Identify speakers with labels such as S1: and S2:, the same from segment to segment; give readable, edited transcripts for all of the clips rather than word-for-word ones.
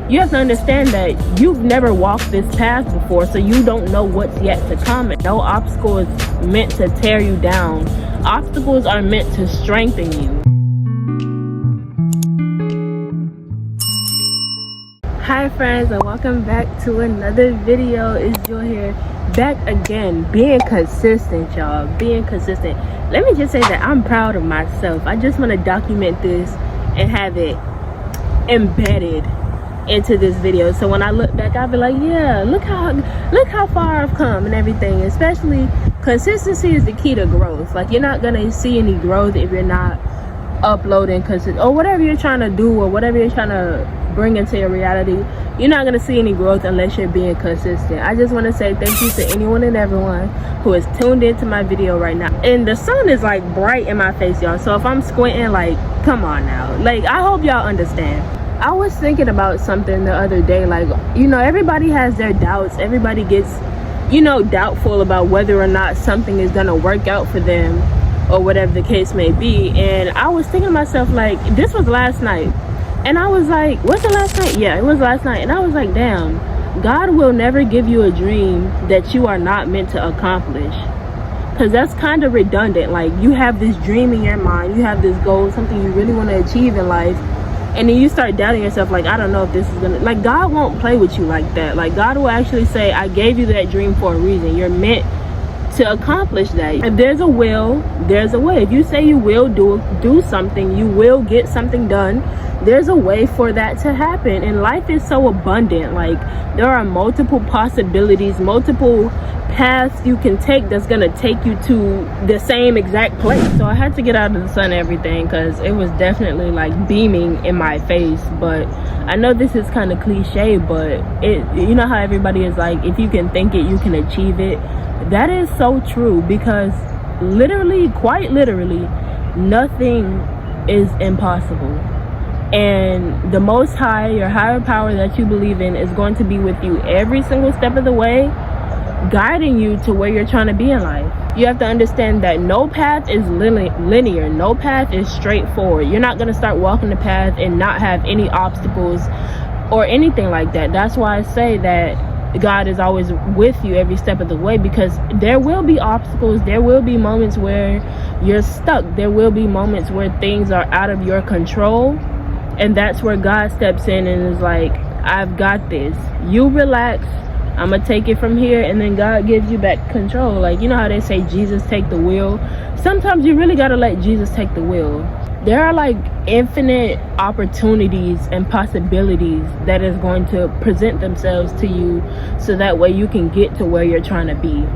S1: You have to understand that you've never walked this path before, so you don't know what's yet to come. And no obstacle is meant to tear you down. Obstacles are meant to strengthen you. Hi friends, and welcome back to another video. It's Jewel here, back again, being consistent, y'all, being consistent. Let me just say that I'm proud of myself. I just want to document this and have it embedded into this video, so when I look back, I'll be like, yeah, look how far I've come and everything. Especially consistency is the key to growth. Like, you're not gonna see any growth if you're not uploading or whatever you're trying to do, or whatever you're trying to bring into your reality. You're not gonna see any growth unless you're being consistent. I just want to say thank you to anyone and everyone who is tuned into my video right now. And the sun is like bright in my face, y'all, so if I'm squinting, like, come on now, like, I hope y'all understand. I was thinking about something the other day, like, you know, everybody has their doubts. Everybody gets, you know, doubtful about whether or not something is gonna work out for them or whatever the case may be. And I was thinking to myself, like, this was last night, and I was like, was it last night? Yeah, it was last night. And I was like, damn, God will never give you a dream that you are not meant to accomplish, because that's kind of redundant. Like, you have this dream in your mind, you have this goal, something you really want to achieve in life, and then you start doubting yourself, like, I don't know if this is gonna, like, God won't play with you like that. Like, God will actually say, I gave you that dream for a reason. You're meant to accomplish that. If there's a will, there's a way. If you say you will do something, you will get something done. There's a way for that to happen. And life is so abundant. Like, there are multiple possibilities, multiple paths you can take that's gonna take you to the same exact place. So I had to get out of the sun and everything, because it was definitely like beaming in my face. But I know this is kind of cliche, but it, you know how everybody is like, if you can think it, you can achieve it. That is so true, because literally, quite literally, nothing is impossible. And the Most High, your higher power that you believe in, is going to be with you every single step of the way, guiding you to where you're trying to be in life. You have to understand that no path is linear. No path is straightforward. You're not going to start walking the path and not have any obstacles or anything like that. That's why I say that God is always with you every step of the way, because there will be obstacles. There will be moments where you're stuck. There will be moments where things are out of your control. And that's where God steps in and is like, I've got this. You relax. I'm gonna take it from here. And then God gives you back control. Like, you know how they say Jesus take the wheel? Sometimes you really gotta let Jesus take the wheel. There are like infinite opportunities and possibilities that is going to present themselves to you, so that way you can get to where you're trying to be.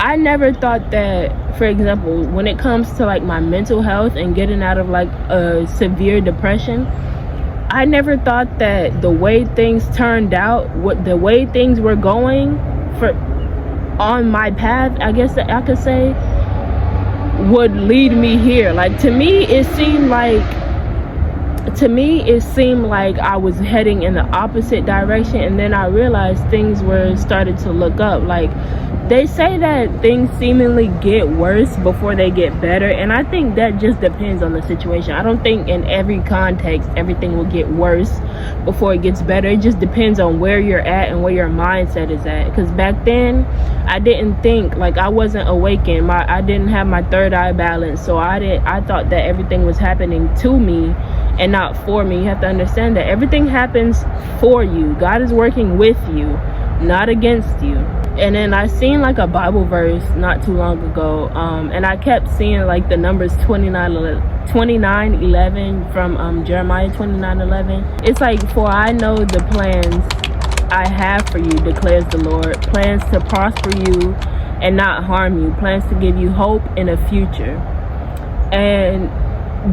S1: I never thought that, for example, when it comes to like my mental health and getting out of like a severe depression, I never thought that the way things turned out, the way things were going on my path, I guess that I could say, would lead me here. Like, to me it seemed like I was heading in the opposite direction, and then I realized things were started to look up. Like, they say that things seemingly get worse before they get better, and I think that just depends on the situation. I don't think in every context everything will get worse before it gets better. It just depends on where you're at and where your mindset is at. Because back then I didn't think, like, I wasn't awakened. I didn't have my third eye balanced, so I thought that everything was happening to me and not for me. You have to understand that everything happens for you. God is working with you, not against you. And then I seen like a Bible verse not too long ago, and I kept seeing like the numbers 29:11 from Jeremiah 29:11. It's like, for I know the plans I have for you, declares the Lord, plans to prosper you and not harm you, plans to give you hope in a future. And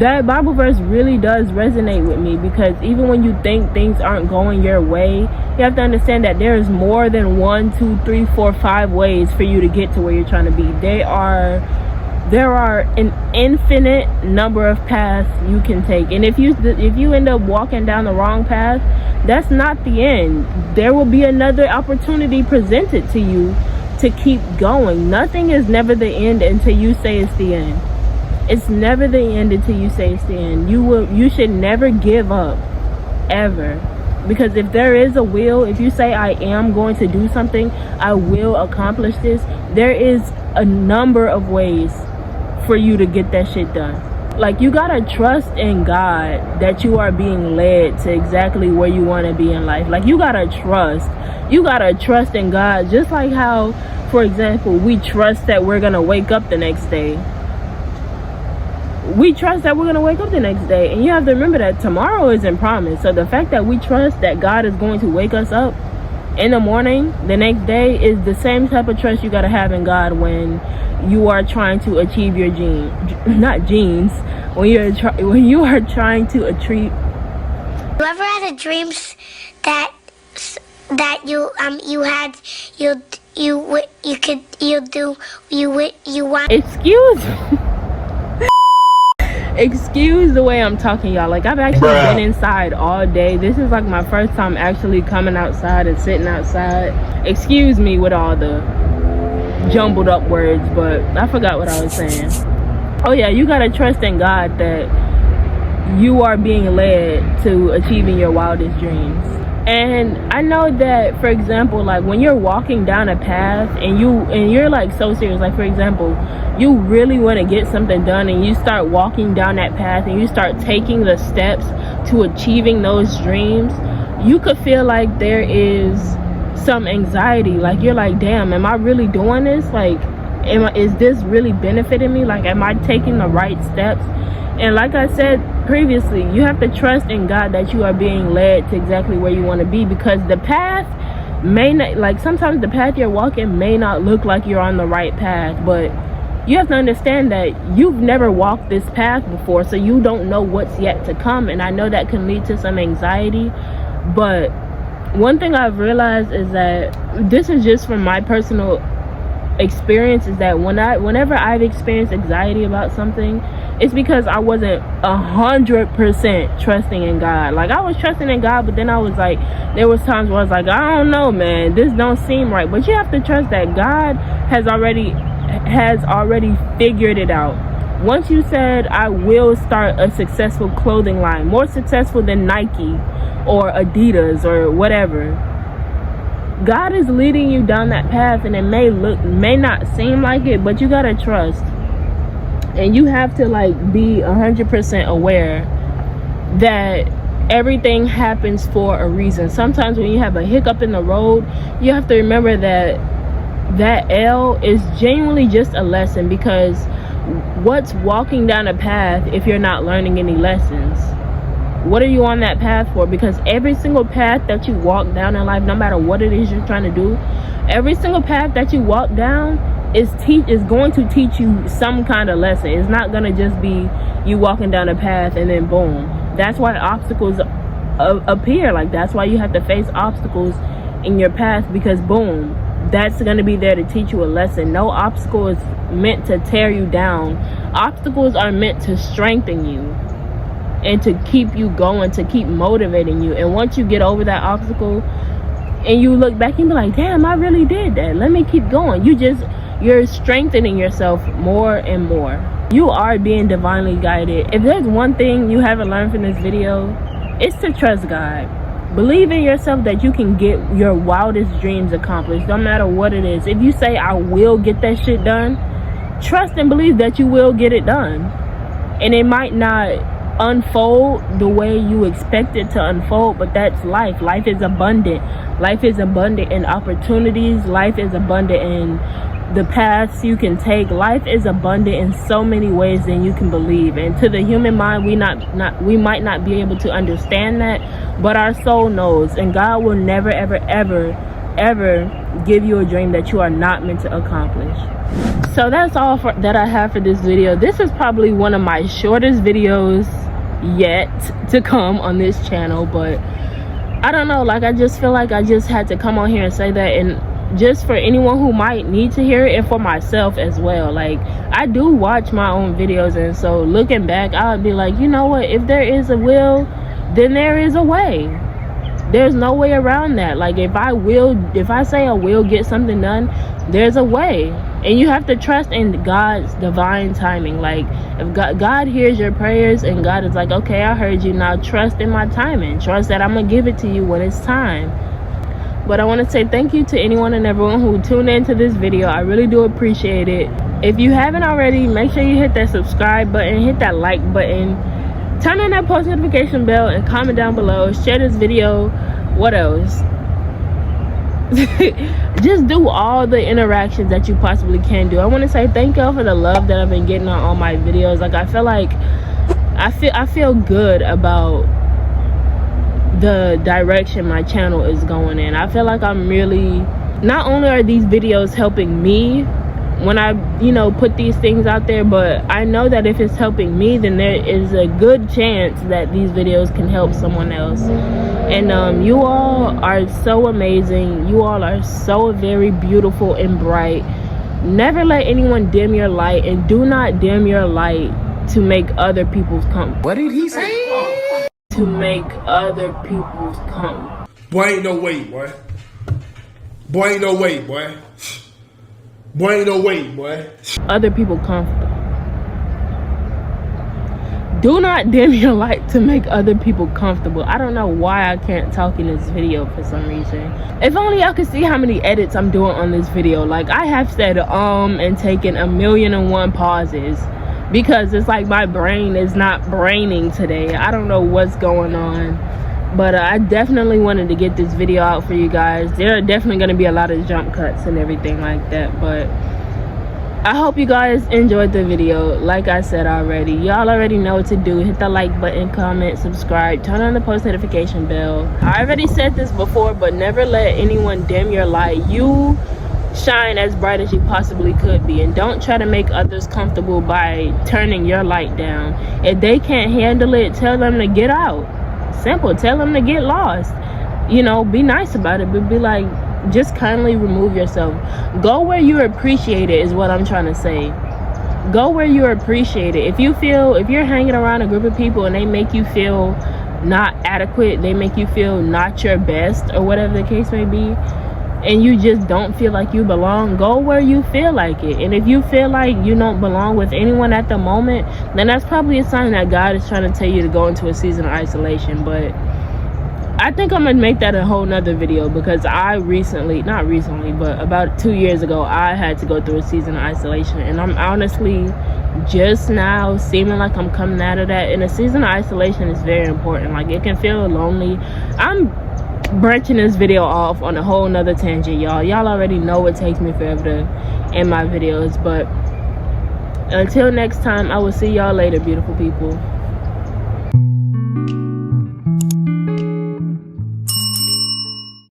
S1: that Bible verse really does resonate with me, because even when you think things aren't going your way, you have to understand that there is more than 1, 2, 3, 4, 5 ways for you to get to where you're trying to be. There are an infinite number of paths you can take, and if you end up walking down the wrong path, that's not the end. There will be another opportunity presented to you to keep going. Nothing is never the end until you say it's the end. It's never the end until you say it's the end. You should never give up, ever. Because if there is a will, if you say I am going to do something, I will accomplish this, there is a number of ways for you to get that shit done. Like, you gotta trust in God that you are being led to exactly where you want to be in life. Like, you gotta trust in God, just like how, for example, we trust that we're gonna wake up the next day. We trust that we're gonna wake up the next day, and you have to remember that tomorrow isn't promised. So the fact that we trust that God is going to wake us up in the morning the next day is the same type of trust you gotta have in God when you are trying to achieve your when you are trying to achieve.
S2: You ever had a dreams that you want?
S1: Excuse the way I'm talking, y'all. Like, I've actually been inside all day. This is like my first time actually coming outside and sitting outside. Excuse me with all the jumbled up words, but I forgot what I was saying. Oh yeah, you gotta trust in God that you are being led to achieving your wildest dreams. And I know that, for example, like when you're walking down a path and you're like so serious, like for example, you really want to get something done and you start walking down that path and you start taking the steps to achieving those dreams, you could feel like there is some anxiety. Like, you're like, damn, am I really doing this? Like, is this really benefiting me? Like, am I taking the right steps? And like I said previously, you have to trust in God that you are being led to exactly where you want to be, because the path may not, like, sometimes the path you're walking may not look like you're on the right path, but you have to understand that you've never walked this path before, so you don't know what's yet to come. And I know that can lead to some anxiety, but one thing I've realized is that this is just from my personal experience, is that whenever I've experienced anxiety about something, it's because I wasn't 100% trusting in God. Like, I was trusting in God, but then I was like, there was times where I was like, I don't know, man, this don't seem right. But you have to trust that God has already figured it out. Once you said, I will start a successful clothing line, more successful than Nike or Adidas or whatever, God is leading you down that path, and it may not seem like it, but you gotta trust. And you have to like be 100% aware that everything happens for a reason. Sometimes when you have a hiccup in the road, you have to remember that that L is genuinely just a lesson, because what's walking down a path if you're not learning any lessons? What are you on that path for? Because every single path that you walk down in life, no matter what it is you're trying to do, every single path that you walk down is going to teach you some kind of lesson. It's not going to just be you walking down a path and then boom. That's why obstacles appear. Like, that's why you have to face obstacles in your path, because boom, that's going to be there to teach you a lesson. No obstacle is meant to tear you down. Obstacles are meant to strengthen you and to keep you going, to keep motivating you. And once you get over that obstacle and you look back and be like, damn, I really did that, let me keep going, you're strengthening yourself more and more. You are being divinely guided. If there's one thing you haven't learned from this video, it's to trust God. Believe in yourself that you can get your wildest dreams accomplished, no matter what it is. If you say, I will get that shit done, trust and believe that you will get it done. And it might not unfold the way you expect it to unfold, but that's life. Life is abundant. Life is abundant in opportunities. Life is abundant in the paths you can take. Life is abundant in so many ways than you can believe. And to the human mind, we might not be able to understand that, but our soul knows. And God will never ever ever give you a dream that you are not meant to accomplish. So that's all that I have for this video. This is probably one of my shortest videos yet to come on this channel, but I don't know, like, I just feel like I just had to come on here and say that, and just for anyone who might need to hear it, and for myself as well. Like, I do watch my own videos, and so looking back, I would be like, you know what, if there is a will, then there is a way. There's no way around that. Like, if I say I will get something done, there's a way. And you have to trust in God's divine timing. Like, if God hears your prayers and God is like, okay, I heard you, now trust in my timing. Trust that I'm gonna give it to you when it's time. But I want to say thank you to anyone and everyone who tuned into this video. I really do appreciate it. If you haven't already, make sure you hit that subscribe button, hit that like button, turn on that post notification bell, and comment down below. Share this video. What else? Just do all the interactions that you possibly can do. I want to say thank y'all for the love that I've been getting on all my videos. Like, I feel like I feel good about the direction my channel is going in. I feel like I'm really, not only are these videos helping me when I, put these things out there, but I know that if it's helping me, then there is a good chance that these videos can help someone else. And you all are so amazing. You all are so very beautiful and bright. Never let anyone dim your light, and do not dim your light to make other people's come.
S3: What did he say?
S1: To make other people's come.
S4: Boy, ain't no way, boy. Boy, ain't no way, boy. Boy, ain't no way, boy.
S1: Other people comfortable. Do not dim your light to make other people comfortable. I don't know why I can't talk in this video for some reason. If only y'all could see how many edits I'm doing on this video. Like, I have said and taken 1,000,001 pauses, because it's like my brain is not braining today. I don't know what's going on, but I definitely wanted to get this video out for you guys. There are definitely going to be a lot of jump cuts and everything like that, but I hope you guys enjoyed the video. Like I said already, y'all already know what to do. Hit the like button, comment, subscribe, turn on the post notification bell. I already said this before, but never let anyone dim your light. You shine as bright as you possibly could be, and don't try to make others comfortable by turning your light down. If they can't handle it, tell them to get out. Simple. Tell them to get lost. Be nice about it, but be like, just kindly remove yourself. Go where you're appreciated is what I'm trying to say. Go where you're appreciated. If you're hanging around a group of people and they make you feel not adequate, they make you feel not your best, or whatever the case may be, and you just don't feel like you belong, go where you feel like it. And if you feel like you don't belong with anyone at the moment, then that's probably a sign that God is trying to tell you to go into a season of isolation. But I think I'm gonna make that a whole nother video, because not recently, but about 2 years ago, I had to go through a season of isolation, and I'm honestly just now seeming like I'm coming out of that. And a season of isolation is very important. Like, it can feel lonely. I'm branching this video off on a whole nother tangent, y'all already know it takes me forever to end my videos, but until next time, I will see y'all later, beautiful people.